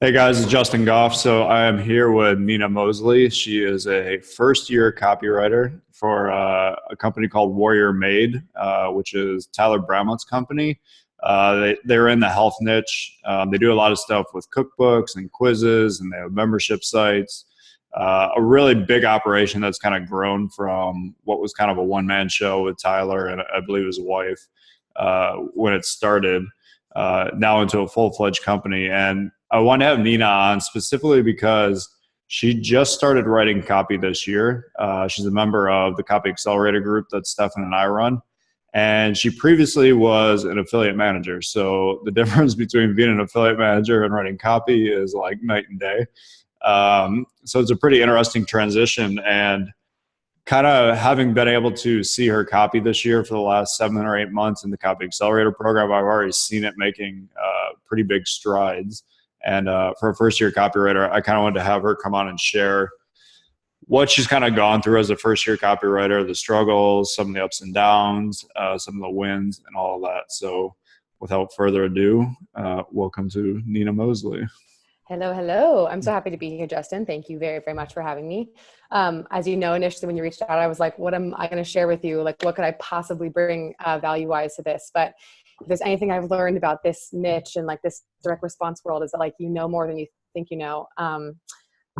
Hey guys, it's Justin Goff. So I am here with Nina Moseley. She is a first year copywriter for a company called Warrior Made, which is Tyler Bramlett's company. They're in the health niche. They do a lot of stuff with cookbooks and quizzes, and they have membership sites. A really big operation that's kind of grown from what was kind of a one-man show with Tyler and I believe his wife when it started, now into a full-fledged company. And I want to have Nina on specifically because she just started writing copy this year. She's a member of the Copy Accelerator group that Stefan and I run. And she previously was an affiliate manager. So the difference between being an affiliate manager and writing copy is like night and day. So it's a pretty interesting transition. And kind of having been able to see her copy this year for the last 7 or 8 months in the Copy Accelerator program, I've already seen it making pretty big strides. And for a first year copywriter, I kind of wanted to have her come on and share what she's kind of gone through as a first year copywriter, the struggles, some of the ups and downs, some of the wins, and all of that. So without further ado, welcome to Nina Moseley. Hello, hello. I'm so happy to be here, Justin. Thank you very, very much for having me. As you know, initially when you reached out, I was like, what am I going to share with you? Like, what could I possibly bring value-wise to this? But if there's anything I've learned about this niche and like this direct response world is that like, you know more than you think you know.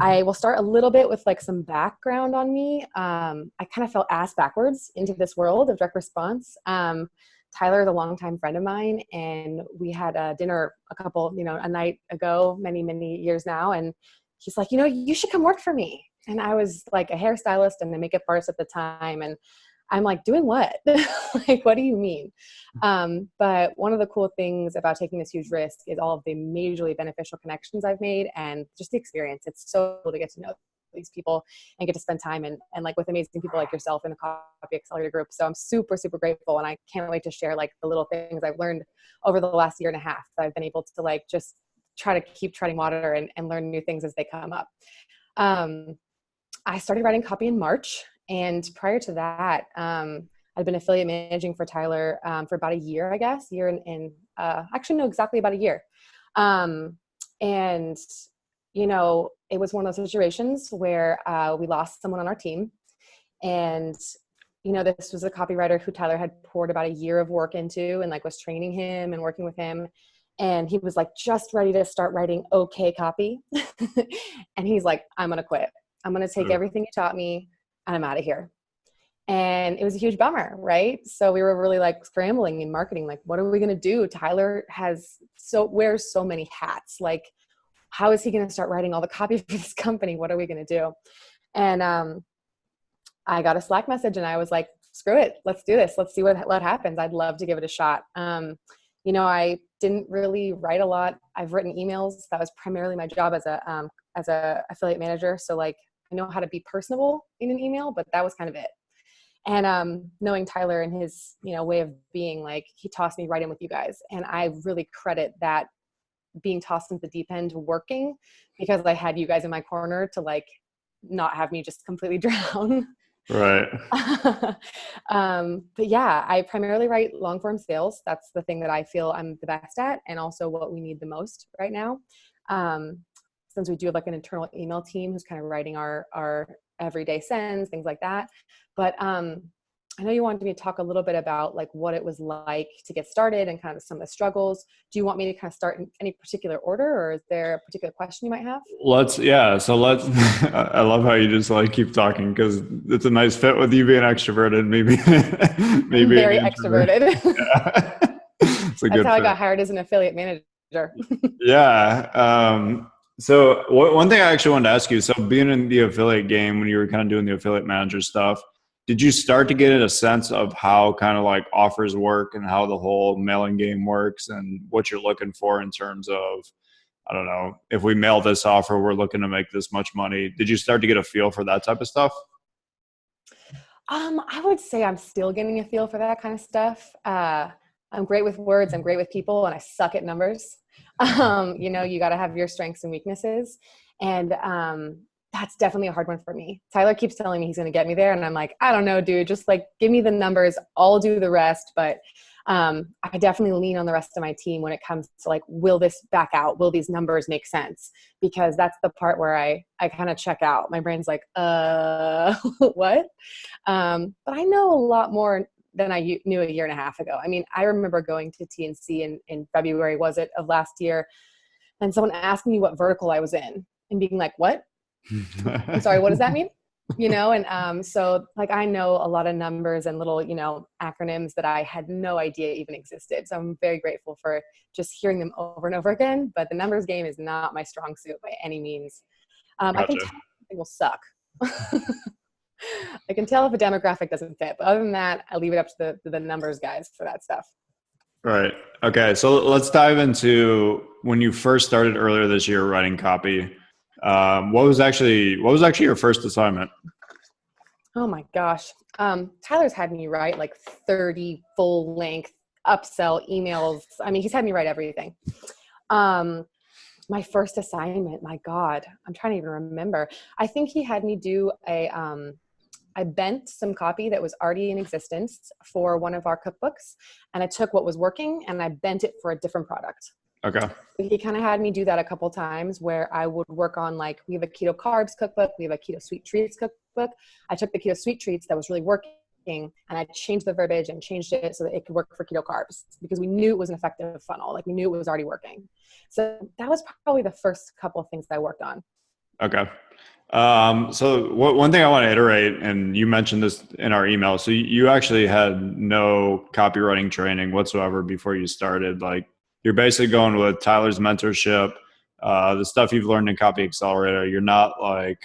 I will start a little bit with like some background on me. I kind of fell ass backwards into this world of direct response. Tyler is a longtime friend of mine, and we had a dinner a night ago, many, many years now. And he's like, you should come work for me. And I was like a hairstylist and a makeup artist at the time. And I'm like, doing what? Like, what do you mean? But one of the cool things about taking this huge risk is all of the majorly beneficial connections I've made and just the experience. It's so cool to get to know these people and get to spend time and like with amazing people like yourself in the Copy Accelerator group. So I'm super, super grateful. And I can't wait to share like the little things I've learned over the last year and a half that I've been able to like just try to keep treading water and learn new things as they come up. I started writing copy in March. And prior to that, I'd been affiliate managing for Tyler for about a year, I guess, actually no, exactly about a year. And it was one of those situations where we lost someone on our team. And, this was a copywriter who Tyler had poured about a year of work into and like was training him and working with him. And he was like just ready to start writing okay copy. And he's like, I'm going to quit. I'm going to take everything you taught me and I'm out of here. And it was a huge bummer, right? So we were really like scrambling in marketing, like, what are we going to do? Tyler wears so many hats. Like, how is he going to start writing all the copy for this company? What are we going to do? And I got a Slack message and I was like, screw it. Let's do this. Let's see what happens. I'd love to give it a shot. I didn't really write a lot. I've written emails. That was primarily my job as a affiliate manager. So like, I know how to be personable in an email, but that was kind of it. And knowing Tyler and his, way of being, like, he tossed me right in with you guys. And I really credit that being tossed into the deep end working because I had you guys in my corner to like not have me just completely drown. Right. But yeah, I primarily write long form sales. That's the thing that I feel I'm the best at and also what we need the most right now. Since we do have like an internal email team who's kind of writing our everyday sends, things like that. But I know you wanted me to talk a little bit about like what it was like to get started and kind of some of the struggles. Do you want me to kind of start in any particular order, or is there a particular question you might have? I love how you just like keep talking because it's a nice fit with you being extroverted, maybe, I'm maybe an very introvert. extroverted. Yeah. It's a That's good how I fit. got hired as an affiliate manager. Yeah. So one thing I actually wanted to ask you, so being in the affiliate game, when you were kind of doing the affiliate manager stuff, did you start to get a sense of how kind of like offers work and how the whole mailing game works and what you're looking for in terms of, I don't know, if we mail this offer, we're looking to make this much money. Did you start to get a feel for that type of stuff? I would say I'm still getting a feel for that kind of stuff. I'm great with words. I'm great with people, and I suck at numbers. You got to have your strengths and weaknesses. And that's definitely a hard one for me. Tyler keeps telling me he's going to get me there. And I'm like, I don't know, dude, just like give me the numbers. I'll do the rest. But I definitely lean on the rest of my team when it comes to like, will this back out? Will these numbers make sense? Because that's the part where I kind of check out. My brain's like, what? But I know a lot more than I knew a year and a half ago. I mean, I remember going to TNC in February, was it, of last year, and someone asked me what vertical I was in and being like, what? I'm sorry, what does that mean? And so like I know a lot of numbers and little, acronyms that I had no idea even existed. So I'm very grateful for just hearing them over and over again. But the numbers game is not my strong suit by any means. Gotcha. I can tell something will suck. I can tell if a demographic doesn't fit. But other than that, I leave it up to the numbers guys for that stuff. Right. Okay. So let's dive into when you first started earlier this year writing copy. What was actually your first assignment? Oh my gosh. Tyler's had me write like 30 full length upsell emails. I mean, he's had me write everything. My first assignment, my God, I'm trying to even remember. I think he had me do I bent some copy that was already in existence for one of our cookbooks, and I took what was working and I bent it for a different product. Okay. He kind of had me do that a couple times where I would work on like, we have a keto carbs cookbook, we have a keto sweet treats cookbook. I took the keto sweet treats that was really working and I changed the verbiage and changed it so that it could work for keto carbs because we knew it was an effective funnel. Like we knew it was already working. So that was probably the first couple of things that I worked on. Okay. So one thing I want to iterate, and you mentioned this in our email. So you actually had no copywriting training whatsoever before you started. Like you're basically going with Tyler's mentorship, the stuff you've learned in Copy Accelerator. You're not like,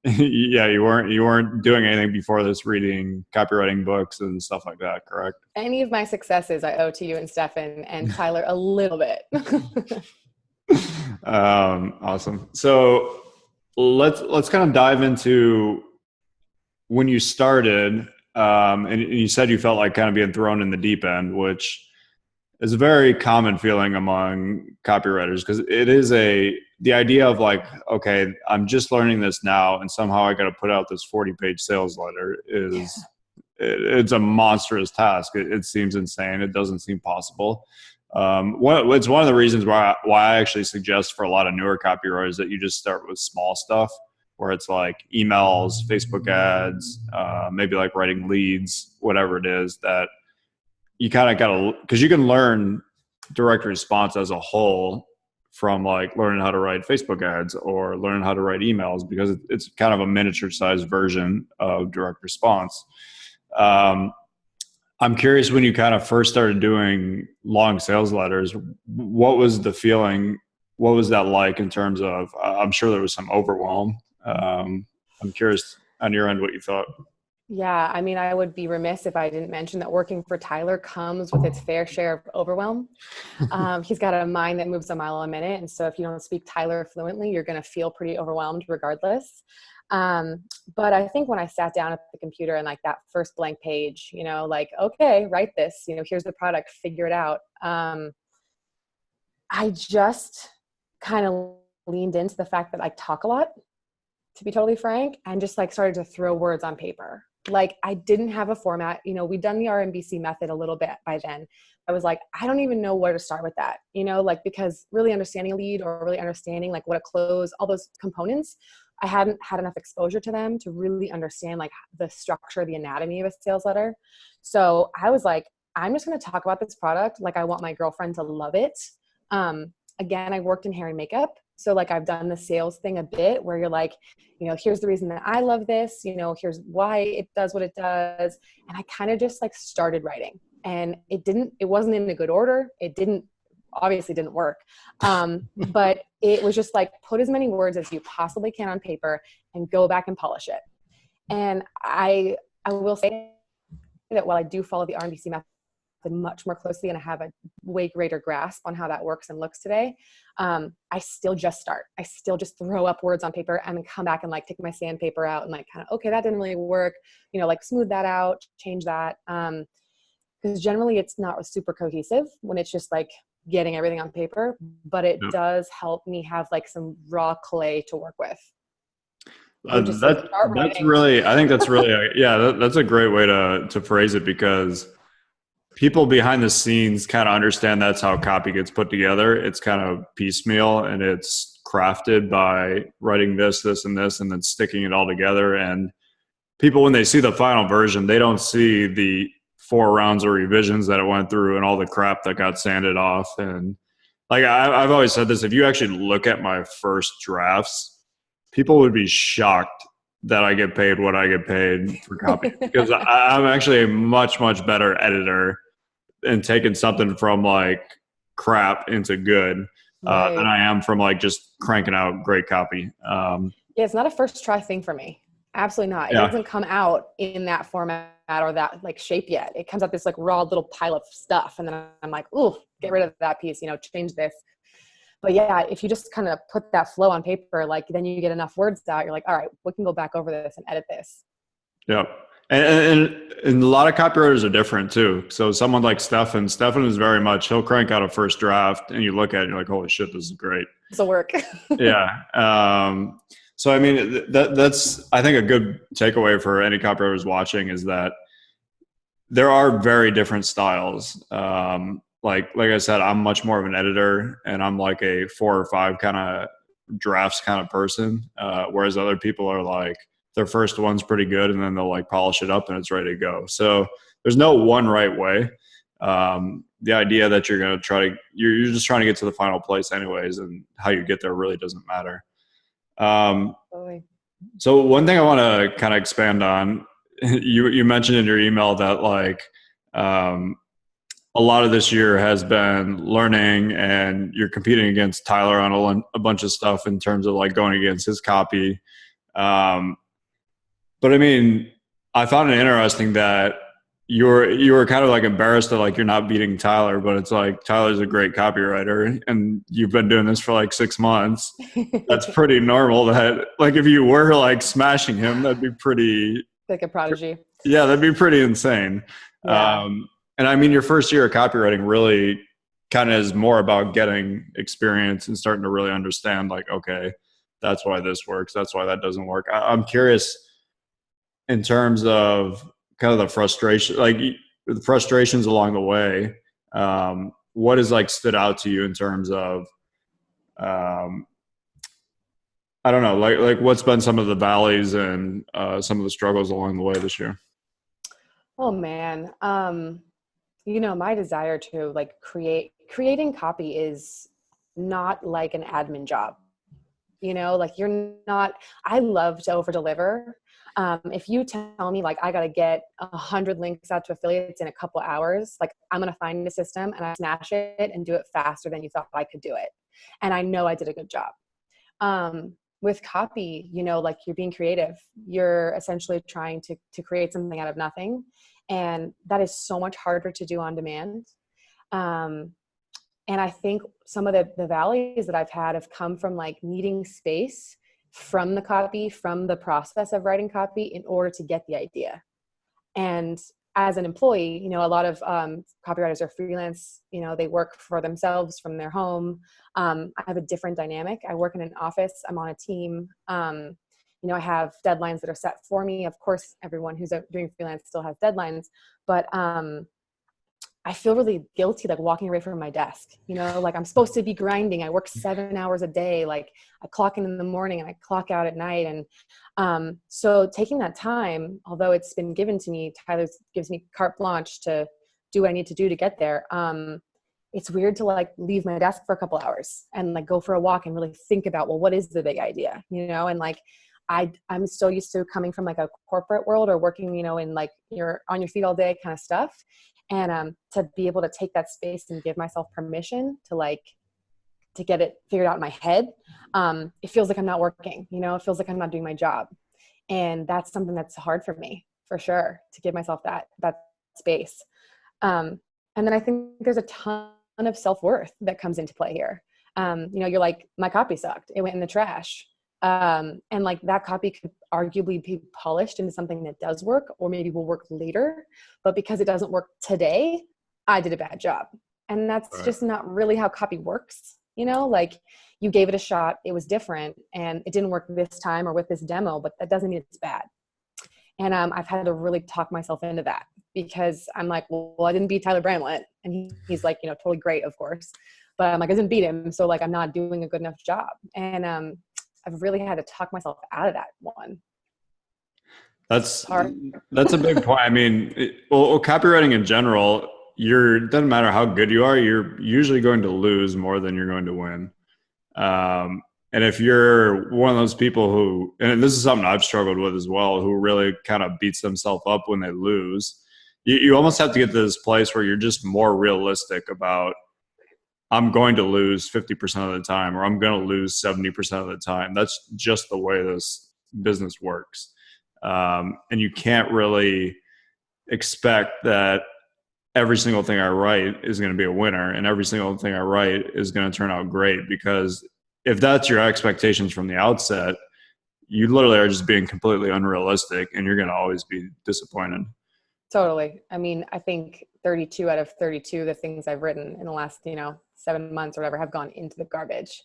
yeah, you weren't doing anything before this, reading copywriting books and stuff like that, correct? Any of my successes I owe to you and Stefan and Tyler a little bit. Awesome. So let's kind of dive into when you started, and you said you felt like kind of being thrown in the deep end, which is a very common feeling among copywriters because it is the idea of like, okay, I'm just learning this now and somehow I got to put out this 40-page sales letter it's a monstrous task. It seems insane. It doesn't seem possible. It's one of the reasons why I actually suggest for a lot of newer copywriters that you just start with small stuff where it's like emails, Facebook ads, maybe like writing leads, whatever it is that you kind of got to, because you can learn direct response as a whole from like learning how to write Facebook ads or learning how to write emails because it's kind of a miniature sized version of direct response. I'm curious, when you kind of first started doing long sales letters, what was the feeling? What was that like in terms of, I'm sure there was some overwhelm. I'm curious on your end what you thought. Yeah, I mean, I would be remiss if I didn't mention that working for Tyler comes with its fair share of overwhelm. He's got a mind that moves a mile a minute. And so if you don't speak Tyler fluently, you're going to feel pretty overwhelmed regardless. But I think when I sat down at the computer and like that first blank page, like, okay, write this, here's the product, figure it out. I just kind of leaned into the fact that I talk a lot, to be totally frank, and just like started to throw words on paper. Like I didn't have a format, we'd done the RMBC method a little bit by then. I was like, I don't even know where to start with that, because really understanding a lead or really understanding like what a close, all those components, I hadn't had enough exposure to them to really understand like the structure, the anatomy of a sales letter. So I was like, I'm just going to talk about this product like I want my girlfriend to love it. Again, I worked in hair and makeup. So like I've done the sales thing a bit where you're like, here's the reason that I love this, here's why it does what it does. And I kind of just like started writing, and it wasn't in a good order. It obviously didn't work. But it was just like, put as many words as you possibly can on paper and go back and polish it. And I will say that while I do follow the RMBC method much more closely and I have a way greater grasp on how that works and looks today, I still just start. I still just throw up words on paper and then come back and like take my sandpaper out and like kind of, okay, that didn't really work, like smooth that out, change that. Because generally it's not super cohesive when it's just like getting everything on paper, but it does help me have like some raw clay to work with. That's really, I think that's really, that's a great way to phrase it, because people behind the scenes kind of understand that's how copy gets put together. It's kind of piecemeal and it's crafted by writing this, this, and this, and then sticking it all together. And people, when they see the final version, they don't see the 4 rounds of revisions that it went through and all the crap that got sanded off. And like I've always said this, if you actually look at my first drafts, people would be shocked that I get paid what I get paid for copy because I'm actually a much, much better editor and taking something from like crap into good than I am from like just cranking out great copy. Yeah, it's not a first try thing for me. Absolutely not. It doesn't come out in that format or that like shape yet. It comes out this like raw little pile of stuff. And then I'm like, ooh, get rid of that piece, change this. But yeah, if you just kind of put that flow on paper, like then you get enough words out. You're like, all right, we can go back over this and edit this. Yeah. And a lot of copywriters are different too. So someone like Stefan is very much, he'll crank out a first draft and you look at it and you're like, holy shit, this is great. This will work. Yeah. So, I mean, that's, I think a good takeaway for any copywriters watching is that there are very different styles. Like I said, I'm much more of an editor and I'm like a 4 or 5 kind of drafts kind of person. Whereas other people are like, their first one's pretty good and then they'll like polish it up and it's ready to go. So there's no one right way. The idea that you're going to you're just trying to get to the final place anyways, and how you get there really doesn't matter. So one thing I want to kind of expand on, you mentioned in your email that like, a lot of this year has been learning and you're competing against Tyler on a bunch of stuff in terms of like going against his copy. But I mean, I found it interesting that you were kind of like embarrassed that like you're not beating Tyler, but it's like Tyler's a great copywriter and you've been doing this for like 6 months. That's pretty normal. That like if you were like smashing him, that'd be pretty like a prodigy. Yeah, that'd be pretty insane. Yeah. And I mean, your first year of copywriting really kind of is more about getting experience and starting to really understand like, okay, that's why this works. That's why that doesn't work. I'm curious in terms of kind of the frustration, like the frustrations along the way. What has like stood out to you in terms of, I don't know, like what's been some of the valleys and some of the struggles along the way this year? Oh man. My desire to like creating copy is not like an admin job, like I love to over deliver. If you tell me like I got to get 100 links out to affiliates in a couple hours, like I'm going to find a system and I smash it and do it faster than you thought I could do it. And I know I did a good job. With copy, like you're being creative, you're essentially trying to create something out of nothing. And that is so much harder to do on demand. And I think some of the valleys that I've had have come from like needing space from the copy, from the process of writing copy in order to get the idea. And as an employee, a lot of copywriters are freelance, they work for themselves from their home. I have a different dynamic. I work in an office. I'm on a team. I have deadlines that are set for me. Of course, everyone who's doing freelance still has deadlines, but I feel really guilty, like walking away from my desk, like I'm supposed to be grinding. I work 7 hours a day. Like I clock in the morning and I clock out at night. And so taking that time, although it's been given to me, Tyler gives me carte blanche to do what I need to do to get there. It's weird to like leave my desk for a couple hours and like go for a walk and really think about, well, what is the big idea, and like, I'm still used to coming from like a corporate world or working, in like you're on your feet all day kind of stuff. And to be able to take that space and give myself permission to get it figured out in my head, it feels like I'm not working, it feels like I'm not doing my job. And that's something that's hard for me, for sure, to give myself that space. And then I think there's a ton of self-worth that comes into play here. You're like, my copy sucked. It went in the trash. And like that copy could arguably be polished into something that does work or maybe will work later, but because it doesn't work today, I did a bad job. And that's just not really how copy works. Like you gave it a shot, it was different and it didn't work this time or with this demo, but that doesn't mean it's bad. And I've had to really talk myself into that because I'm like, well, I didn't beat Tyler Bramlett. And he's like, totally great, of course. But I'm like, I didn't beat him. So like, I'm not doing a good enough job. And I've really had to talk myself out of that one. That's that's a big point. I mean, copywriting in general, it doesn't matter how good you are, you're usually going to lose more than you're going to win. And if you're one of those people who, and this is something I've struggled with as well, who really kind of beats themselves up when they lose, you almost have to get to this place where you're just more realistic about, I'm going to lose 50% of the time, or I'm going to lose 70% of the time. That's just the way this business works. And you can't really expect that every single thing I write is going to be a winner and every single thing I write is going to turn out great, because if that's your expectations from the outset, you literally are just being completely unrealistic and you're going to always be disappointed. Totally. I mean, I think 32 out of 32, the things I've written in the last, 7 months or whatever, have gone into the garbage.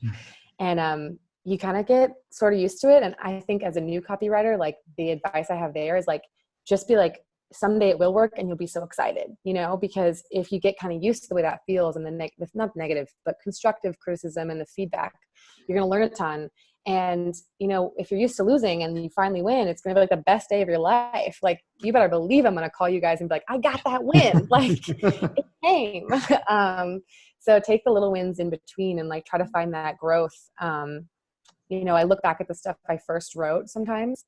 And you kind of get sort of used to it. And I think as a new copywriter, like the advice I have there is like, just be like, someday it will work and you'll be so excited, because if you get kind of used to the way that feels and not negative, but constructive criticism and the feedback, you're going to learn a ton. And, if you're used to losing and you finally win, it's going to be like the best day of your life. Like, you better believe I'm going to call you guys and be like, I got that win. Like, it came. So take the little wins in between and like try to find that growth. I look back at the stuff I first wrote sometimes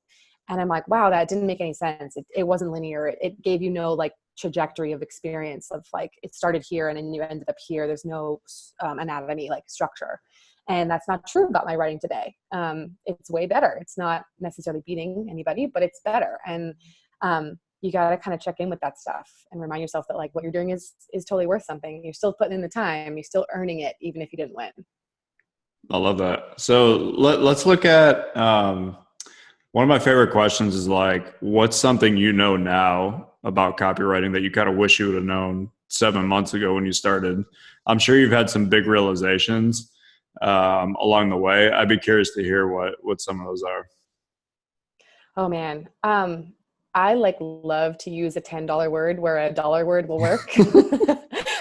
and I'm like, wow, that didn't make any sense. It wasn't linear. It gave you no like trajectory of experience of like, it started here and then you ended up here. There's no anatomy, like structure. And that's not true about my writing today. It's way better. It's not necessarily beating anybody, but it's better. And you got to kind of check in with that stuff and remind yourself that like what you're doing is totally worth something. You're still putting in the time. You're still earning it, even if you didn't win. I love that. So let's look at one of my favorite questions is like, what's something now about copywriting that you kind of wish you would have known 7 months ago when you started? I'm sure you've had some big realizations along the way. I'd be curious to hear what some of those are. Oh man. I like love to use a $10 word where a dollar word will work.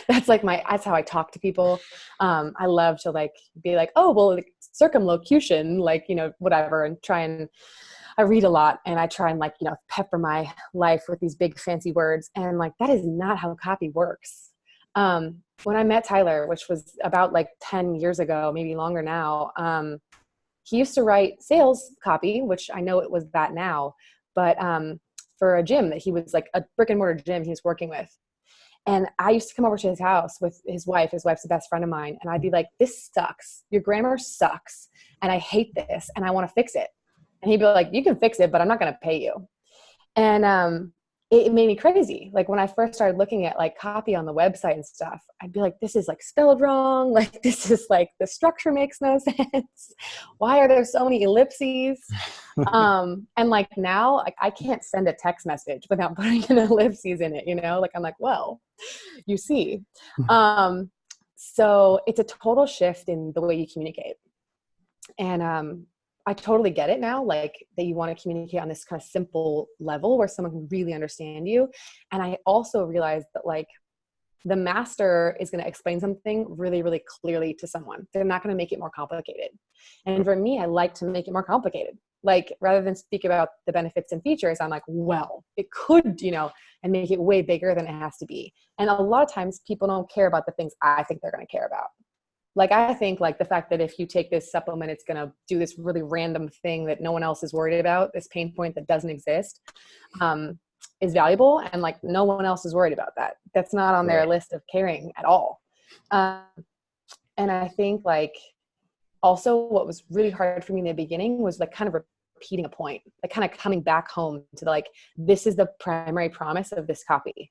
That's how I talk to people. I love to like be like, oh, well, like, circumlocution, like, whatever. And I read a lot and I try and like, pepper my life with these big fancy words. And like, that is not how copy works. When I met Tyler, which was about like 10 years ago, maybe longer now, he used to write sales copy, which I know it was that now, but for a gym that he was like a brick and mortar gym he was working with. And I used to come over to his house with his wife. His wife's the best friend of mine. And I'd be like, this sucks. Your grammar sucks. And I hate this. And I want to fix it. And he'd be like, you can fix it, but I'm not going to pay you. And it made me crazy. Like when I first started looking at like copy on the website and stuff, I'd be like, this is like spelled wrong. Like this is like the structure makes no sense. Why are there so many ellipses? And like now, like I can't send a text message without putting an ellipses in it, like I'm like, well, you see. So it's a total shift in the way you communicate. And I totally get it now, like that you want to communicate on this kind of simple level where someone can really understand you. And I also realized that like the master is going to explain something really, really clearly to someone. They're not going to make it more complicated. And for me, I like to make it more complicated. Like rather than speak about the benefits and features, I'm like, well, it could, and make it way bigger than it has to be. And a lot of times people don't care about the things I think they're going to care about. Like, I think like the fact that if you take this supplement, it's going to do this really random thing that no one else is worried about, this pain point that doesn't exist, is valuable. And like, no one else is worried about that. That's not on their list of caring at all. And I think like also what was really hard for me in the beginning was like kind of repeating a point, like kind of coming back home to like, this is the primary promise of this copy.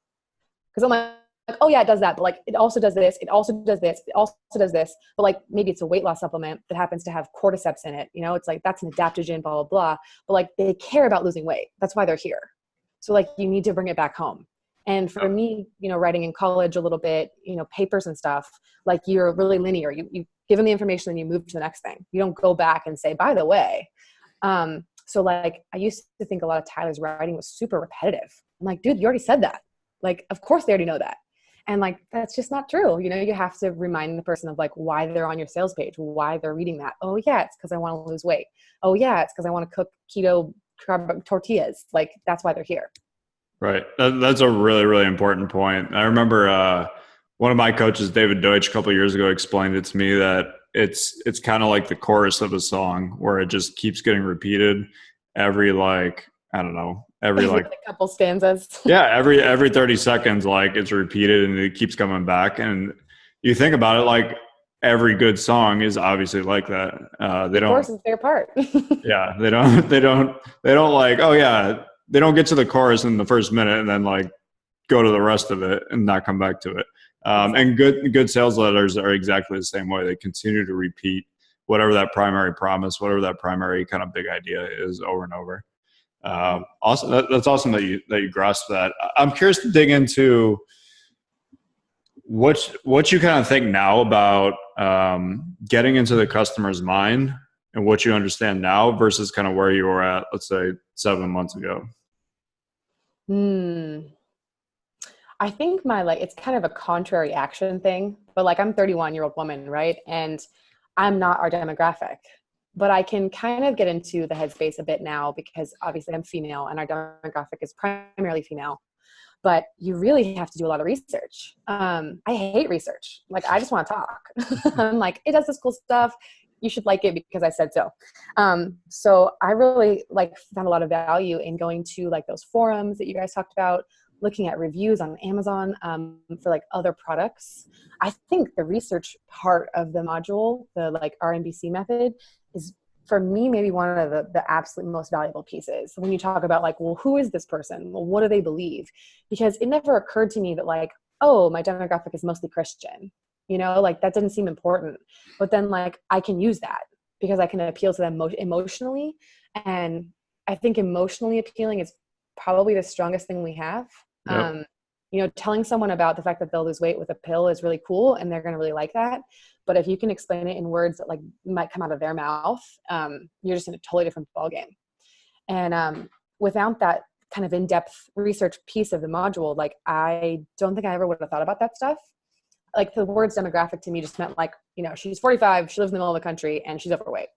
Cause I'm like, oh yeah, it does that. But like, it also does this. It also does this. It also does this. But like, maybe it's a weight loss supplement that happens to have cordyceps in it. It's like, that's an adaptogen, blah, blah, blah. But like, they care about losing weight. That's why they're here. So like, you need to bring it back home. And for me, writing in college a little bit, papers and stuff, like you're really linear. You give them the information and you move to the next thing. You don't go back and say, by the way. So like, I used to think a lot of Tyler's writing was super repetitive. I'm like, dude, you already said that. Like, of course they already know that. And like, that's just not true. You know, you have to remind the person of like why they're on your sales page, why they're reading that. Oh yeah, it's because I want to lose weight. Oh yeah, it's because I want to cook keto tortillas. Like, that's why they're here. Right. That's a really, really important point. I remember one of my coaches, David Deutsch, a couple of years ago explained it to me that it's kind of like the chorus of a song where it just keeps getting repeated every like, I don't know, every like a couple stanzas. yeah, every 30 seconds, like it's repeated and it keeps coming back. And you think about it, like every good song is obviously like that. They Of don't, course, it's their part. yeah, they don't like, oh yeah, they don't get to the chorus in the first minute and then like go to the rest of it and not come back to it. And good sales letters are exactly the same way. They continue to repeat whatever that primary promise, whatever that primary kind of big idea is over and over. Awesome. That's awesome that you grasp that. I'm curious to dig into what you kind of think now about getting into the customer's mind and what you understand now versus kind of where you were at, let's say 7 months ago. I think it's kind of a contrary action thing, but like I'm a 31-year-old woman, right? And I'm not our demographic, but I can kind of get into the headspace a bit now because obviously I'm female and our demographic is primarily female, but you really have to do a lot of research. I hate research. Like, I just want to talk. I'm like, it does this cool stuff. You should like it because I said so. So I really found a lot of value in going to like those forums that you guys talked about, looking at reviews on Amazon for like other products. I think the research part of the module, the like RNBC method, is for me maybe one of the absolute most valuable pieces. When you talk about like, well, who is this person? Well, what do they believe? Because it never occurred to me that like, oh, my demographic is mostly Christian. You know, like that didn't seem important. But then like I can use that because I can appeal to them emotionally. And I think emotionally appealing is probably the strongest thing we have. Yep. You know, telling someone about the fact that they'll lose weight with a pill is really cool and they're going to really like that. But if you can explain it in words that like might come out of their mouth, you're just in a totally different ballgame. And without that kind of in-depth research piece of the module, like I don't think I ever would have thought about that stuff. Like the words demographic to me just meant like, you know, she's 45, she lives in the middle of the country and she's overweight,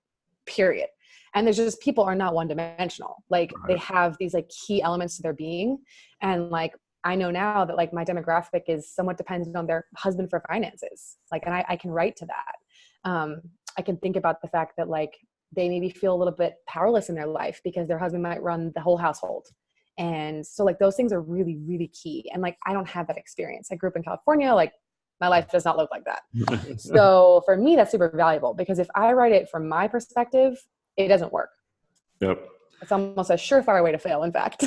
period. And there's just, people are not one dimensional. Like they have these like key elements to their being. And like, I know now that like my demographic is somewhat dependent on their husband for finances. Like, and I can write to that. I can think about the fact that like they maybe feel a little bit powerless in their life because their husband might run the whole household. And so like those things are really, really key. And like, I don't have that experience. I grew up in California. Like my life does not look like that. So for me, that's super valuable because if I write it from my perspective, it doesn't work. Yep. It's almost a surefire way to fail, in fact.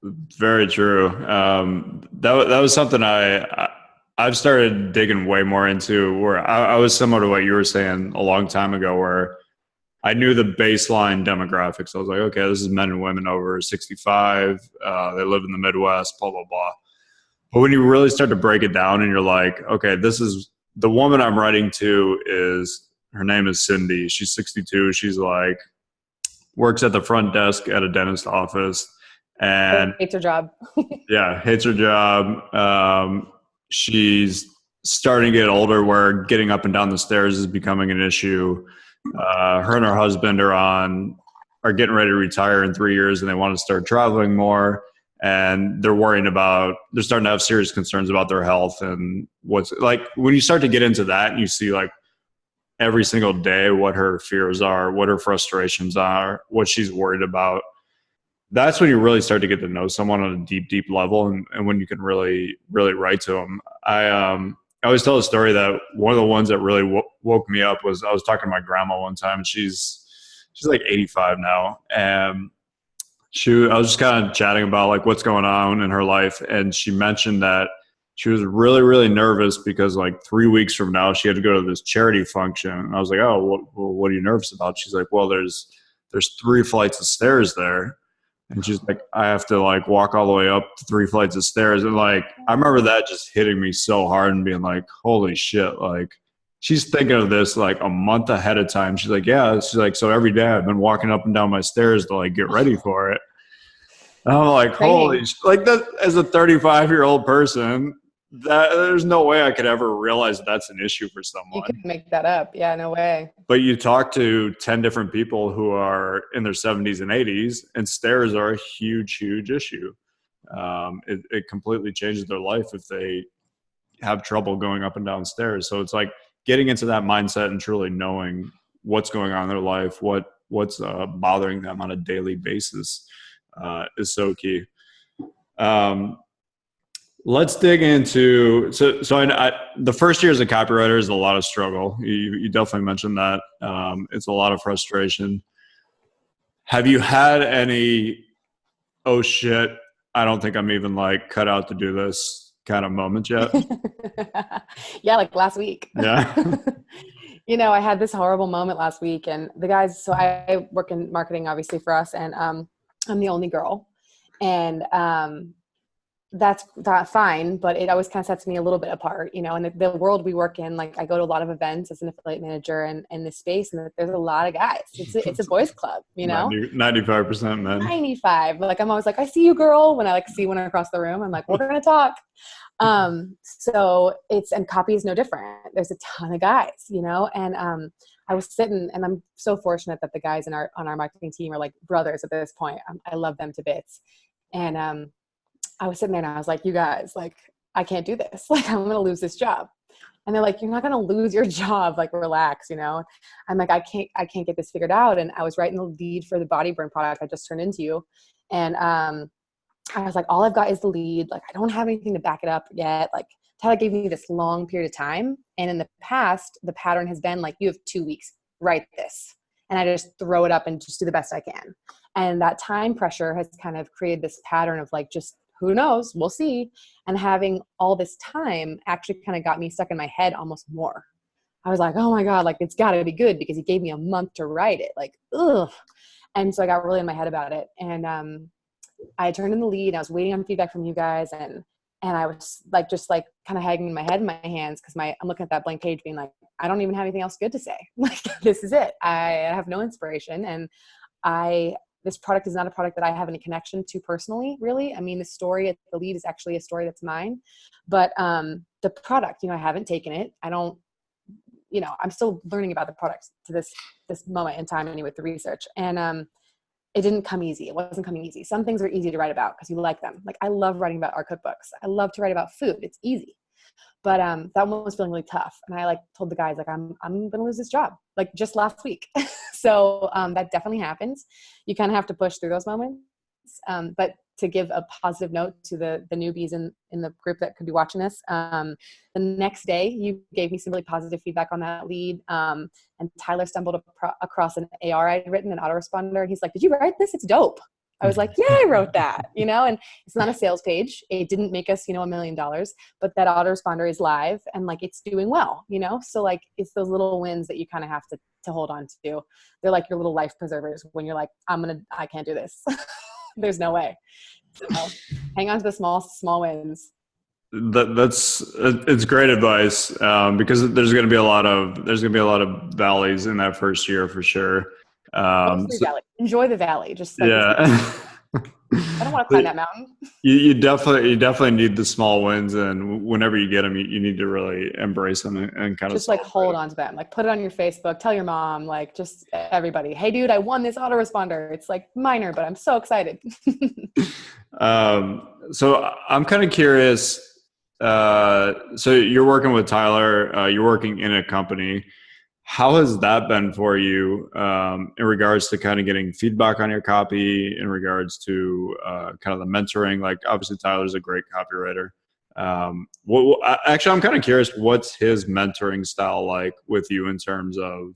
Very true. That was something I've started digging way more into, where I was similar to what you were saying a long time ago, where I knew the baseline demographics. I was like, okay, this is men and women over 65. They live in the Midwest, blah, blah, blah. But when you really start to break it down and you're like, okay, this is the woman I'm writing to her name is Cindy. She's 62. She's like, works at the front desk at a dentist office and hates her job. Yeah, hates her job. She's starting to get older where getting up and down the stairs is becoming an issue. Her and her husband are getting ready to retire in 3 years and they want to start traveling more. And they're starting to have serious concerns about their health. And what's like, when you start to get into that and you see like every single day what her fears are, what her frustrations are, what she's worried about, that's when you really start to get to know someone on a deep, deep level. And when you can really, really write to them. I always tell a story that one of the ones that really woke me up was I was talking to my grandma one time, and she's like 85 now. And I was just kind of chatting about like what's going on in her life. And she mentioned that she was really, really nervous because like 3 weeks from now she had to go to this charity function. And I was like, oh, what are you nervous about? She's like, well, there's 3 flights of stairs there. And she's like, I have to like walk all the way up 3 flights of stairs. And like, I remember that just hitting me so hard and being like, holy shit. Like, she's thinking of this like a month ahead of time. She's like, yeah. She's like, so every day I've been walking up and down my stairs to like get ready for it. I'm like, Training. like that as a 35-year-old person, that there's no way I could ever realize that's an issue for You someone. couldn't make that up. Yeah, no way. But you talk to 10 different people who are in their 70s and 80s, and stairs are a huge, huge issue. It completely changes their life if they have trouble going up and down stairs. So it's like getting into that mindset and truly knowing what's going on in their life, what's bothering them on a daily basis is so key. Um, let's dig into the first year as a copywriter is a lot of struggle. You definitely mentioned that. It's a lot of frustration. Have you had any oh shit, I don't think I'm even like cut out to do this kind of moments yet? Yeah, like last week. Yeah. I had this horrible moment last week, and the guys, so I work in marketing obviously for us, and I'm the only girl, and that's fine, but it always kind of sets me a little bit apart, in the world we work in. Like, I go to a lot of events as an affiliate manager and in this space, and there's a lot of guys. It's a boys club, 95% men. 95. Like, I'm always like, I see you, girl. When I like see one across the room, I'm like, we're going to talk. So and copy is no different. There's a ton of guys, and I was sitting, and I'm so fortunate that the guys on our marketing team are like brothers at this point. I love them to bits. And I was sitting there and I was like, you guys, like, I can't do this. Like, I'm going to lose this job. And they're like, you're not going to lose your job. Like, relax, I'm like, I can't get this figured out. And I was writing the lead for the body burn product I just turned into you. And, I was like, all I've got is the lead. Like, I don't have anything to back it up yet. Like, Tyler gave me this long period of time. And in the past, the pattern has been like, you have 2 weeks, write this. And I just throw it up and just do the best I can. And that time pressure has kind of created this pattern of like, just who knows, we'll see. And having all this time actually kind of got me stuck in my head almost more. I was like, oh my God, like, it's gotta be good because he gave me a month to write it. Like, ugh. And so I got really in my head about it. And, I turned in the lead. I was waiting on feedback from you guys, and I was like, just like kind of hanging my head in my hands because I'm looking at that blank page, being like, I don't even have anything else good to say. Like, this is it. I have no inspiration, and this product is not a product that I have any connection to personally, really. I mean, the lead is actually a story that's mine, but the product, I haven't taken it. I don't, I'm still learning about the product to this moment in time anyway with the research, and it didn't come easy. It wasn't coming easy. Some things are easy to write about because you like them. Like, I love writing about our cookbooks. I love to write about food. It's easy. But that one was feeling really tough. And I like told the guys, like, I'm going to lose this job, like, just last week. So that definitely happens. You kind of have to push through those moments. But to give a positive note to the newbies in the group that could be watching this, the next day you gave me some really positive feedback on that lead. And Tyler stumbled across an AR I'd written, an autoresponder. And he's like, did you write this? It's dope. I was like, yeah, I wrote that, and it's not a sales page. It didn't make us, $1 million, but that autoresponder is live and like, it's doing well, So like, it's those little wins that you kind of have to hold on to. They're like your little life preservers when you're like, I can't do this. There's no way. So hang on to the small wins. It's great advice because there's going to be a lot of valleys in that first year for sure. Valley. Enjoy the valley. Just like, yeah. I don't want to climb that mountain. You definitely need the small wins, and whenever you get them, you need to really embrace them and kind of just like hold on to them. Like, put it on your Facebook, tell your mom, like, just everybody, hey dude, I won this autoresponder. It's like minor, but I'm so excited. So I'm kind of curious. So you're working with Tyler, you're working in a company. How has that been for you in regards to kind of getting feedback on your copy, in regards to kind of the mentoring? Like, obviously Tyler's a great copywriter. Actually, I'm kind of curious, what's his mentoring style like with you in terms of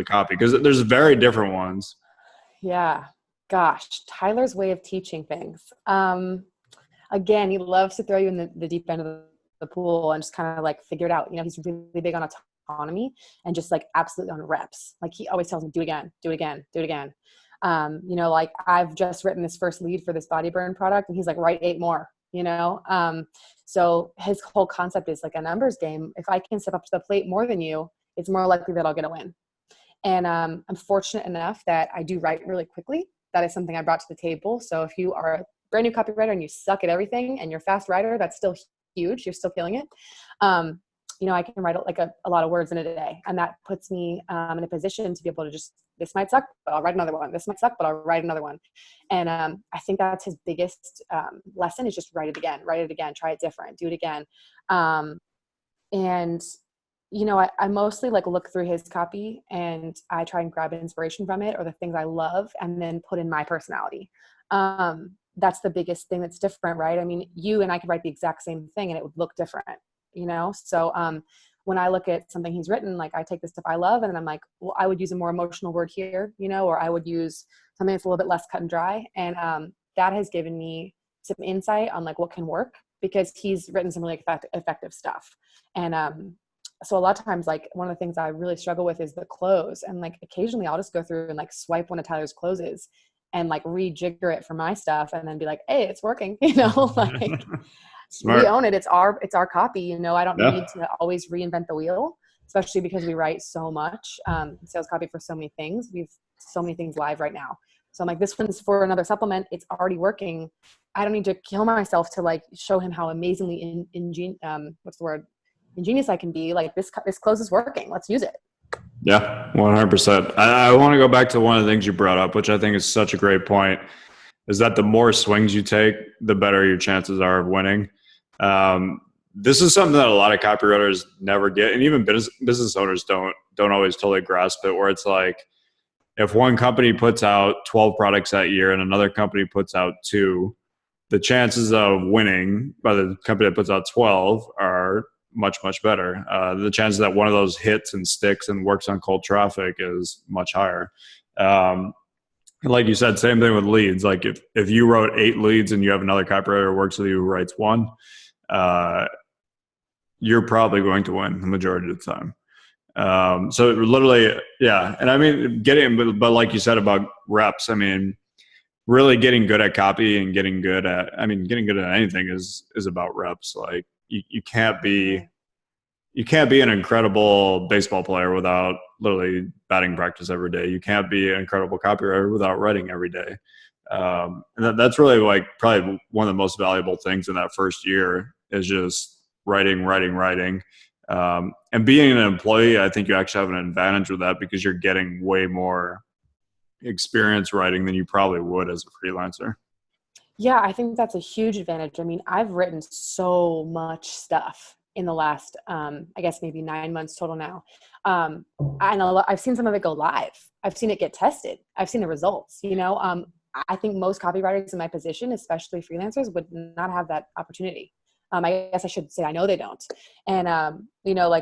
copy? Because there's very different ones. Yeah. Gosh, Tyler's way of teaching things. Again, he loves to throw you in the deep end of the pool and just kind of like figure it out. He's really big on autonomy and just like absolutely on reps. Like, he always tells me, do it again, do it again, do it again. Like, I've just written this first lead for this body burn product, and he's like, write 8 more, so his whole concept is like a numbers game. If I can step up to the plate more than you, it's more likely that I'll get a win. And I'm fortunate enough that I do write really quickly. that is something I brought to the table. So if you are a brand new copywriter and you suck at everything and you're a fast writer, that's still huge. You're still killing it. I can write like a lot of words in a day, and that puts me in a position to be able to just, this might suck, but I'll write another one. This might suck, but I'll write another one. And I think that's his biggest lesson, is just write it again, try it different, do it again. I mostly like look through his copy and I try and grab inspiration from it or the things I love and then put in my personality. That's the biggest thing that's different, right? I mean, you and I could write the exact same thing and it would look different, So when I look at something he's written, like I take the stuff I love and then I'm like, well, I would use a more emotional word here, or I would use something that's a little bit less cut and dry. And that has given me some insight on like what can work, because he's written some really effective stuff. And so a lot of times, like one of the things I really struggle with is the close. And like occasionally I'll just go through and like swipe one of Tyler's closes and like rejigger it for my stuff and then be like, hey, it's working, like Smart. we own it. It's our copy, I don't Yeah. need to always reinvent the wheel, especially because we write so much sales copy for so many things. We've so many things live right now. So I'm like, this one's for another supplement. It's already working. I don't need to kill myself to like show him how amazingly ingenious I can be. Like this close is working. Let's use it. Yeah, 100%. I want to go back to one of the things you brought up, which I think is such a great point, is that the more swings you take, the better your chances are of winning. This is something that a lot of copywriters never get, and even business owners don't always totally grasp it, where it's like, if one company puts out 12 products that year and another company puts out 2, the chances of winning by the company that puts out 12 are much, much better. The chances that one of those hits and sticks and works on cold traffic is much higher. Like you said, same thing with leads. Like if you wrote 8 leads and you have another copywriter who works with you who writes 1, you're probably going to win the majority of the time. So literally, yeah. And I mean, but like you said about reps, I mean, really getting good at copy and getting good at anything is about reps. Like you can't be an incredible baseball player without literally batting practice every day. You can't be an incredible copywriter without writing every day. And that's really like probably one of the most valuable things in that first year is just writing. And being an employee, I think you actually have an advantage with that because you're getting way more experience writing than you probably would as a freelancer. Yeah, I think that's a huge advantage. I mean, I've written so much stuff in the last, I guess maybe 9 months total now. I've seen some of it go live. I've seen it get tested. I've seen the results, I think most copywriters in my position, especially freelancers, would not have that opportunity. I guess I should say I know they don't. And,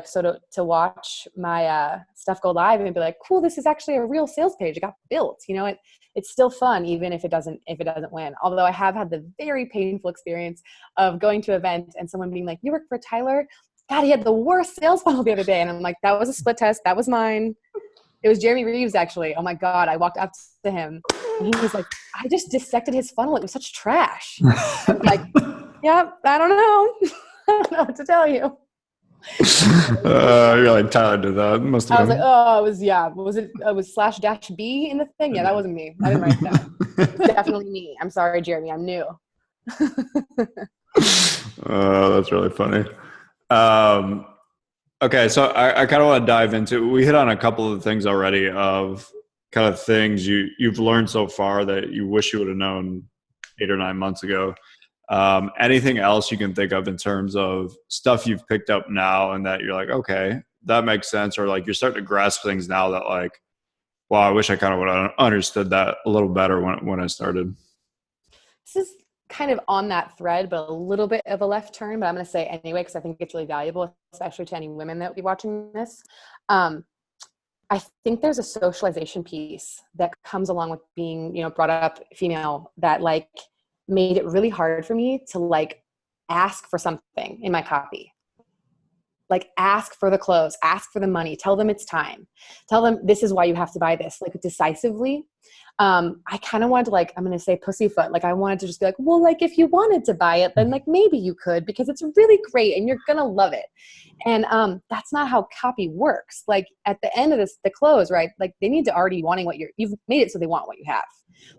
so to watch my stuff go live and be like, cool, this is actually a real sales page. It got built, it's still fun, even if it doesn't win. Although I have had the very painful experience of going to an event and someone being like, you work for Tyler? God, he had the worst sales funnel the other day. And I'm like, that was a split test. That was mine. It was Jeremy Reeves, actually. Oh my God. I walked up to him and he was like, I just dissected his funnel. It was such trash. I'm like, yeah, I don't know. I don't know what to tell you. You're like, Tyler did that. Must have I was like, oh, it was /B in the thing? Yeah, that wasn't me. I didn't write that. Definitely me. I'm sorry, Jeremy. I'm new. That's really funny. Okay, so I kind of want to dive into, we hit on a couple of things already of kind of things you've learned so far that you wish you would have known 8 or 9 months ago. Anything else you can think of in terms of stuff you've picked up now and that you're like, okay, that makes sense, or like you're starting to grasp things now that like, wow, I wish I kind of would have understood that a little better when I started. This is kind of on that thread, but a little bit of a left turn, but I'm going to say anyway, because I think it's really valuable, especially to any women that will be watching this. I think there's a socialization piece that comes along with being, brought up female that like made it really hard for me to like ask for something in my copy. Like ask for the clothes, ask for the money, tell them it's time. Tell them this is why you have to buy this, like decisively. I kind of wanted to like, I'm going to say pussyfoot. Like I wanted to just be like, well, like if you wanted to buy it, then like maybe you could, because it's really great and you're going to love it. And that's not how copy works. Like at the end of this, the close, right? Like they need to already wanting what you've made it so they want what you have,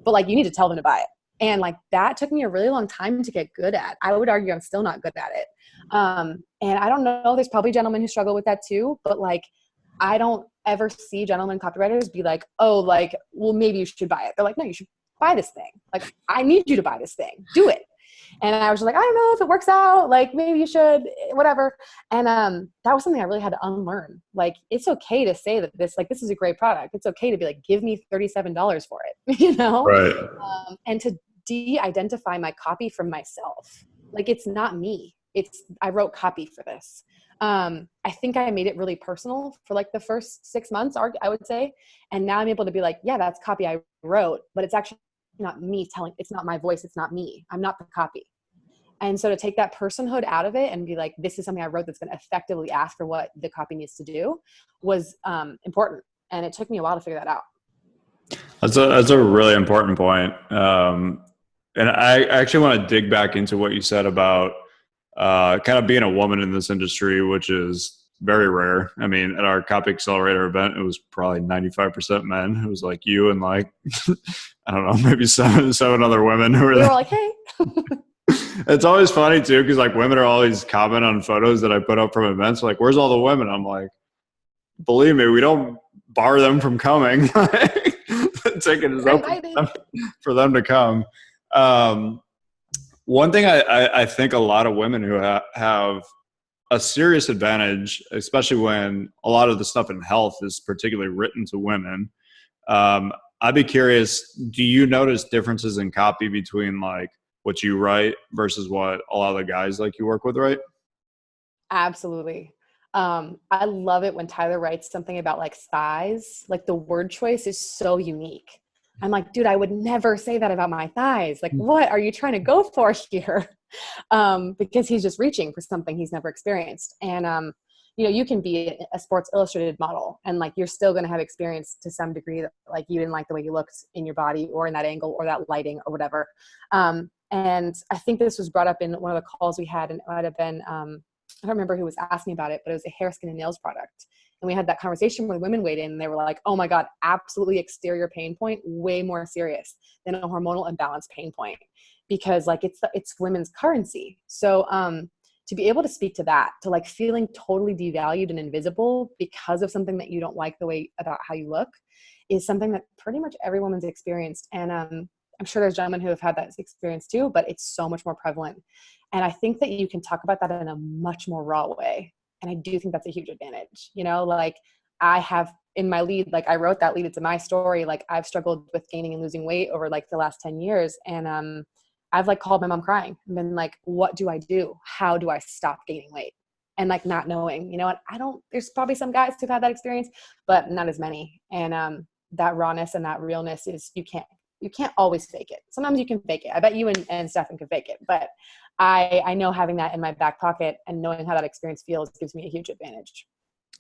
but like you need to tell them to buy it. And like that took me a really long time to get good at. I would argue I'm still not good at it. And I don't know, there's probably gentlemen who struggle with that too, but like I don't ever see gentlemen copywriters be like, oh, like, well, maybe you should buy it. They're like, no, you should buy this thing. Like, I need you to buy this thing. Do it. And I was just like, I don't know if it works out. Like, maybe you should, whatever. And that was something I really had to unlearn. Like, it's okay to say that this is a great product. It's okay to be like, give me $37 for it, you know? Right. And to de-identify my copy from myself. Like, it's not me. I wrote copy for this. I think I made it really personal for like the first 6 months, I would say. And now I'm able to be like, yeah, that's copy I wrote, but it's actually not me telling, it's not my voice. It's not me. I'm not the copy. And so to take that personhood out of it and be like, this is something I wrote that's going to effectively ask for what the copy needs to do was important. And it took me a while to figure that out. That's a really important point. And I actually want to dig back into what you said about kind of being a woman in this industry, which is very rare. I mean, at our Copy Accelerator event, it was probably 95% men. It was like you and like, I don't know, maybe seven other women who were They there. were like, hey. It's always funny too, because like women are always comment on photos that I put up from events. Like, where's all the women? I'm like, believe me, we don't bar them from coming. The ticket is open for them to come. One thing I think a lot of women who have a serious advantage, especially when a lot of the stuff in health is particularly written to women. I'd be curious, do you notice differences in copy between like what you write versus what a lot of the guys like you work with write? Absolutely. I love it when Tyler writes something about like thighs. Like the word choice is so unique. I'm like, dude, I would never say that about my thighs. Like, what are you trying to go for here? Because he's just reaching for something he's never experienced. And, you know, you can be a Sports Illustrated model and like, you're still going to have experience to some degree that like you didn't like the way you looked in your body or in that angle or that lighting or whatever. And I think this was brought up in one of the calls we had, and it might have been, I don't remember who was asking about it, but it was a hair, skin, and nails product. And we had that conversation where women weighed in and they were like, oh my God, absolutely exterior pain point, way more serious than a hormonal imbalance pain point, because like it's women's currency. So to be able to speak to that, to like feeling totally devalued and invisible because of something that you don't like the way about how you look is something that pretty much every woman's experienced. And I'm sure there's gentlemen who have had that experience too, but it's so much more prevalent. And I think that you can talk about that in a much more raw way. And I do think that's a huge advantage. You know, like I have in my lead, like I wrote that lead, it's my story. Like I've struggled with gaining and losing weight over like the last 10 years. And I've like called my mom crying and been like, what do I do? How do I stop gaining weight? And like not knowing, you know what, there's probably some guys who've had that experience, but not as many. And that rawness and that realness is, you can't always fake it. Sometimes you can fake it. I bet you and Stefan can fake it, but I know having that in my back pocket and knowing how that experience feels gives me a huge advantage.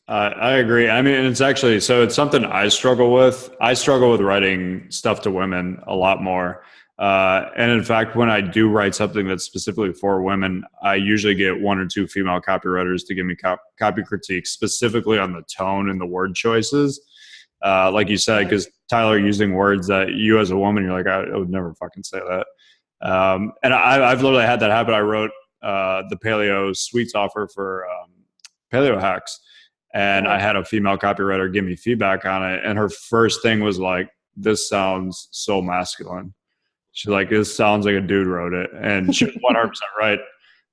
I agree. I mean, it's actually, so it's something I struggle with. I struggle with writing stuff to women a lot more. And in fact, when I do write something that's specifically for women, I usually get one or two female copywriters to give me copy critiques specifically on the tone and the word choices. Like you said, because Tyler using words that you as a woman, you're like, I would never fucking say that. And I've literally had that happen. I wrote the paleo sweets offer for paleo hacks, and I had a female copywriter give me feedback on it, and her first thing was like, this sounds so masculine. She's like, this sounds like a dude wrote it. And she was 100% right.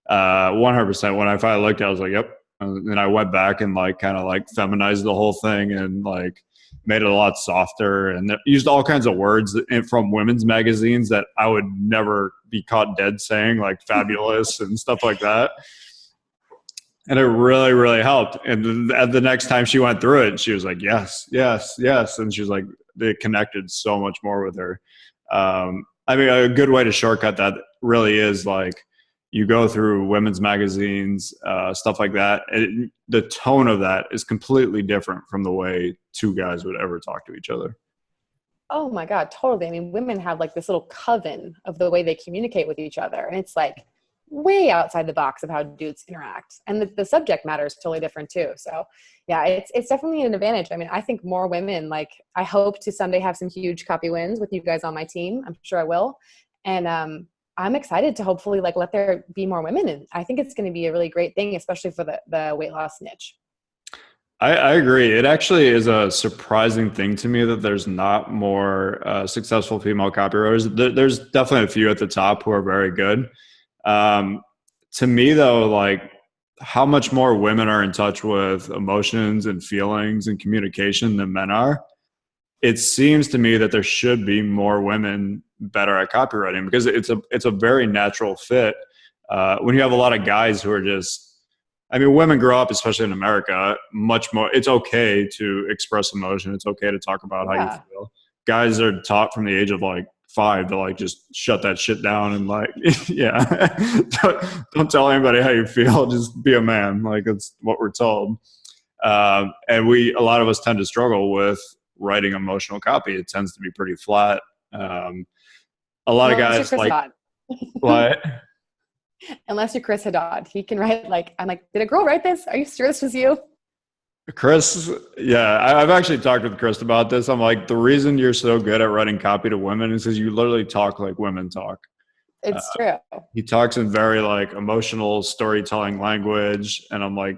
100%. When I finally looked at it, I was like, yep. And then I went back and like kind of like feminized the whole thing and like made it a lot softer, and used all kinds of words from women's magazines that I would never be caught dead saying, like fabulous and stuff like that. And it really, really helped. And the next time she went through it, she was like, yes, yes, yes. And she was like, it connected so much more with her. I mean, a good way to shortcut that really is like, you go through women's magazines, stuff like that. The tone of that is completely different from the way two guys would ever talk to each other. Oh my God, totally. I mean, women have like this little coven of the way they communicate with each other. And it's like way outside the box of how dudes interact. And the subject matter is totally different too. So yeah, it's definitely an advantage. I mean, I think more women, like I hope to someday have some huge copy wins with you guys on my team. I'm sure I will. And I'm excited to hopefully like let there be more women. And I think it's going to be a really great thing, especially for the weight loss niche. I agree. It actually is a surprising thing to me that there's not more successful female copywriters. There's definitely a few at the top who are very good. To me, though, like how much more women are in touch with emotions and feelings and communication than men are. It seems to me that there should be more women better at copywriting because it's a very natural fit. When you have a lot of guys who are just, I mean, women grow up, especially in America, much more. It's okay to express emotion. It's okay to talk about how you feel. Guys are taught from the age of like 5 to like just shut that shit down and like, yeah, don't tell anybody how you feel. Just be a man. Like that's what we're told. And a lot of us tend to struggle with writing emotional copy. It tends to be pretty flat. A lot of guys like what? Unless you're Chris Haddad. He can write like, I'm like, did a girl write this? Are you sure this was you? Chris, yeah, I've actually talked with Chris about this. I'm like, the reason you're so good at writing copy to women is because you literally talk like women talk. It's true. He talks in very like emotional storytelling language. And I'm like,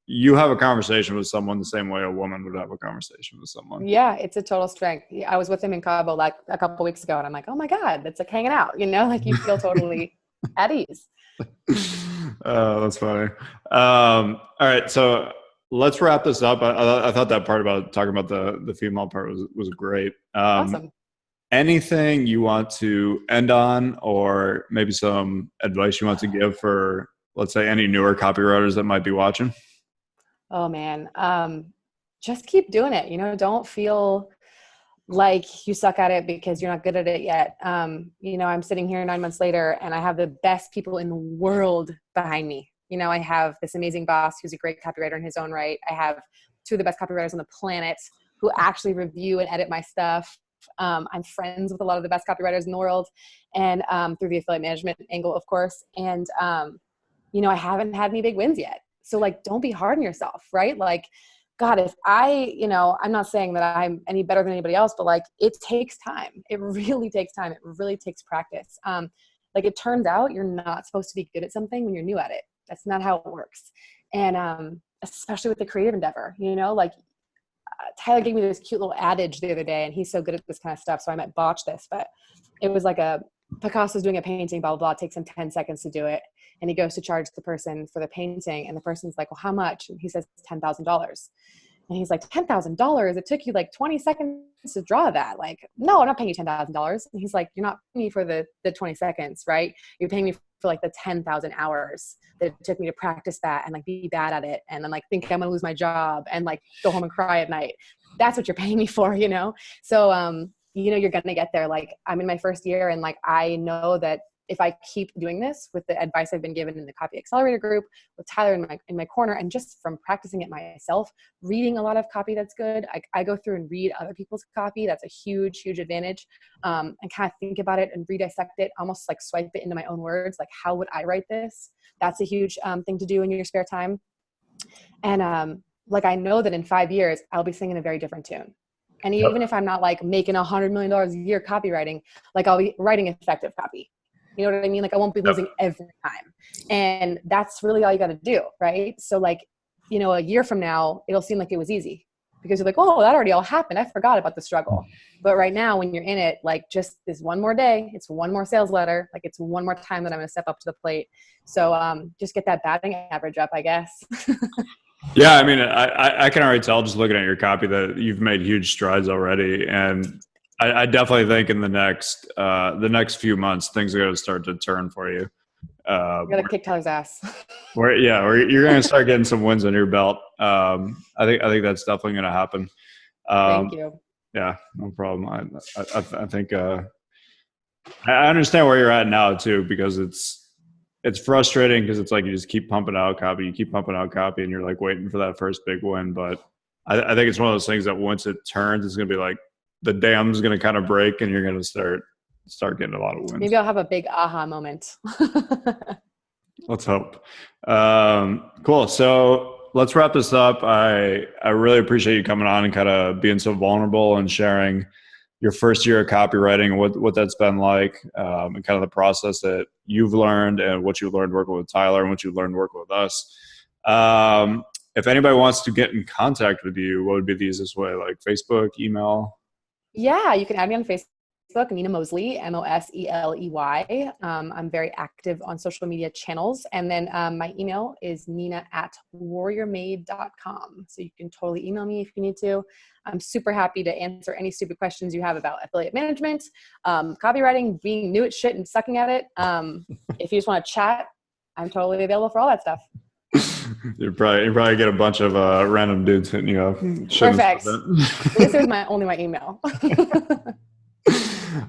you have a conversation with someone the same way a woman would have a conversation with someone. Yeah, it's a total strength. I was with him in Cabo like a couple weeks ago and I'm like, oh my God, it's like hanging out, like you feel totally at ease. Oh, that's funny. All right. So let's wrap this up. I thought that part about talking about the female part was great. Awesome. Anything you want to end on, or maybe some advice you want to give for, let's say, any newer copywriters that might be watching? Oh man. Just keep doing it. Don't feel like you suck at it because you're not good at it yet. I'm sitting here 9 months later and I have the best people in the world behind me. I have this amazing boss who's a great copywriter in his own right. I have 2 of the best copywriters on the planet who actually review and edit my stuff. I'm friends with a lot of the best copywriters in the world and through the affiliate management angle, of course. And, I haven't had any big wins yet. So like, don't be hard on yourself, right? Like, God, if I'm not saying that I'm any better than anybody else, but like it takes time. It really takes time. It really takes practice. Like it turns out you're not supposed to be good at something when you're new at it. That's not how it works. And especially with the creative endeavor, Tyler gave me this cute little adage the other day and he's so good at this kind of stuff. So I might botch this, but it was like Picasso's doing a painting, blah, blah, blah. It takes him 10 seconds to do it. And he goes to charge the person for the painting. And the person's like, well, how much? And he says, $10,000. And he's like, $10,000? It took you like 20 seconds to draw that. Like, no, I'm not paying you $10,000. And he's like, you're not paying me for the 20 seconds, right? You're paying me for like the 10,000 hours that it took me to practice that and like be bad at it. And then like think I'm gonna lose my job and like go home and cry at night. That's what you're paying me for, So, you're going to get there. Like I'm in my first year and like, I know that if I keep doing this with the advice I've been given in the Copy Accelerator group with Tyler in my corner, and just from practicing it myself, reading a lot of copy that's good. I go through and read other people's copy. That's a huge, huge advantage. And kind of think about it and redissect it, almost like swipe it into my own words. Like, how would I write this? That's a huge thing to do in your spare time. And like, I know that in 5 years, I'll be singing a very different tune. And even if I'm not like making $100 million a year copywriting, like I'll be writing effective copy. You know what I mean? Like I won't be losing every time. And that's really all you got to do. Right. So like, a year from now, it'll seem like it was easy because you're like, oh, that already all happened. I forgot about the struggle. But right now when you're in it, like just this one more day, it's one more sales letter. Like it's one more time that I'm going to step up to the plate. So just get that batting average up, I guess. Yeah, I mean, I can already tell just looking at your copy that you've made huge strides already, and I definitely think in the next few months things are going to start to turn for you. You're gonna kick Tyler's ass. You're going to start getting some wins on your belt. I think that's definitely going to happen. Thank you. Yeah, no problem. I think I understand where you're at now too, because it's frustrating because it's like you just keep pumping out copy, you keep pumping out copy, and you're like waiting for that first big win. But I think it's one of those things that once it turns, it's going to be like the dam's going to kind of break, and you're going to start getting a lot of wins. Maybe I'll have a big aha moment. Let's hope. Cool. So let's wrap this up. I really appreciate you coming on and kind of being so vulnerable and sharing your first year of copywriting, what that's been like, and kind of the process that you've learned and what you learned working with Tyler and what you learned working with us. If anybody wants to get in contact with you, what would be the easiest way? Like Facebook, email? Yeah, you can add me on Facebook, Nina Moseley, Moseley. I'm very active on social media channels. And then my email is nina@warriormade.com. So you can totally email me if you need to. I'm super happy to answer any stupid questions you have about affiliate management, copywriting, being new at shit and sucking at it. If you just want to chat, I'm totally available for all that stuff. You probably get a bunch of random dudes hitting you up. Perfect. This is only my email.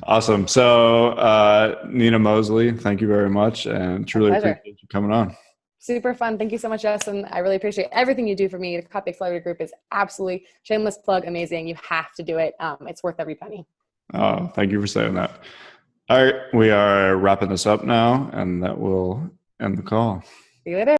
Awesome. So Nina Moseley, thank you very much, and truly appreciate you coming on. Super fun. Thank you so much, Justin. I really appreciate everything you do for me. The Copy Accelerator Group is absolutely, shameless plug, amazing. You have to do it. It's worth every penny. Oh, thank you for saying that. All right, we are wrapping this up now, and that will end the call. See you later.